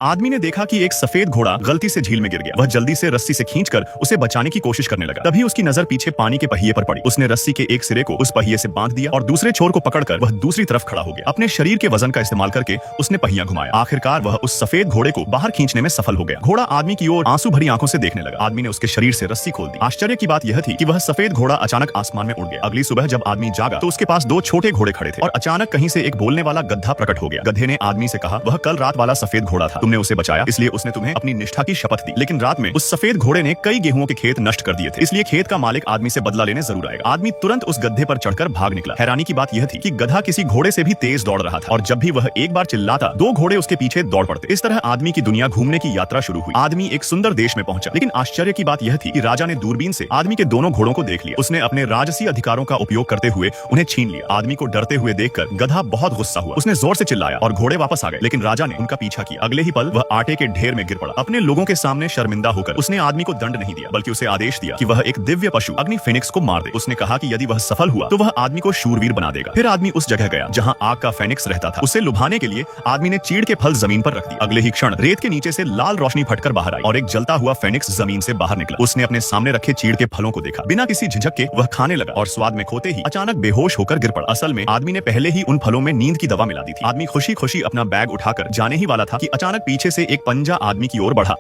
आदमी ने देखा कि एक सफेद घोड़ा गलती से झील में गिर गया। वह जल्दी से रस्सी से खींचकर उसे बचाने की कोशिश करने लगा। तभी उसकी नजर पीछे पानी के पहिए पर पड़ी। उसने रस्सी के एक सिरे को उस पहिए से बांध दिया और दूसरे छोर को पकड़कर वह दूसरी तरफ खड़ा हो गया। अपने शरीर के वजन का इस्तेमाल करके उसने पहिया घुमाया। आखिरकार वह उस सफेद घोड़े को बाहर खींचने में सफल हो गया। घोड़ा आदमी की ओर आंसू भरी आंखों से देखने लगा। आदमी ने उसके शरीर से रस्सी खोल दी। आश्चर्य की बात यह थी कि वह सफेद घोड़ा अचानक आसमान में उड़ गया। अगली सुबह जब आदमी जागा तो उसके पास दो छोटे घोड़े खड़े थे और अचानक कहीं से एक बोलने वाला गधा प्रकट हो गया। गधे ने आदमी से कहा, वह कल रात वाला सफेद घोड़ा था, तुमने उसे बचाया, इसलिए उसने तुम्हें अपनी निष्ठा की शपथ दी। लेकिन रात में उस सफेद घोड़े ने कई गेहूं के खेत नष्ट कर दिए थे, इसलिए खेत का मालिक आदमी से बदला लेने जरूर आएगा। आदमी तुरंत उस गधे पर चढ़कर भाग निकला। हैरानी की बात यह थी कि गधा किसी घोड़े से भी तेज दौड़ रहा था और जब भी वह एक बार चिल्लाता, दो घोड़े उसके पीछे दौड़ पड़ते। इस तरह आदमी की दुनिया घूमने की यात्रा शुरू हुई। आदमी एक सुंदर देश में पहुंचा, लेकिन आश्चर्य की बात यह थी कि राजा ने दूरबीन से आदमी के दोनों घोड़ों को देख लिया। उसने अपने राजसी अधिकारों का उपयोग करते हुए उन्हें छीन लिया। आदमी को डरते हुए देखकर गधा बहुत गुस्सा हुआ। उसने जोर से चिल्लाया और घोड़े वापस आ गए, लेकिन राजा ने उनका पीछा किया। अगले ही पल वह आटे के ढेर में गिर पड़ा। अपने लोगों के सामने शर्मिंदा होकर उसने आदमी को दंड नहीं दिया, बल्कि उसे आदेश दिया कि वह एक दिव्य पशु अग्नि फेनिक्स को मार दे। उसने कहा कि यदि वह सफल हुआ तो वह आदमी को शूरवीर बना देगा। फिर आदमी उस जगह गया जहां आग का फेनिक्स रहता था। उसे लुभाने के लिए आदमी ने चीड़ के फल जमीन पर रख दिए। अगले ही क्षण रेत के नीचे से लाल रोशनी फटकर बाहर आई और एक जलता हुआ फेनिक्स जमीन से बाहर निकला। उसने अपने सामने रखे चीड़ के फलों को देखा। बिना किसी झिझक के वह खाने लगा और स्वाद में खोते ही अचानक बेहोश होकर गिर पड़ा। असल में आदमी ने पहले ही उन फलों में नींद की दवा मिला दी थी। आदमी खुशी खुशी अपना बैग उठाकर जाने ही वाला था कि अचानक पीछे से एक पंजा आदमी की ओर बढ़ा।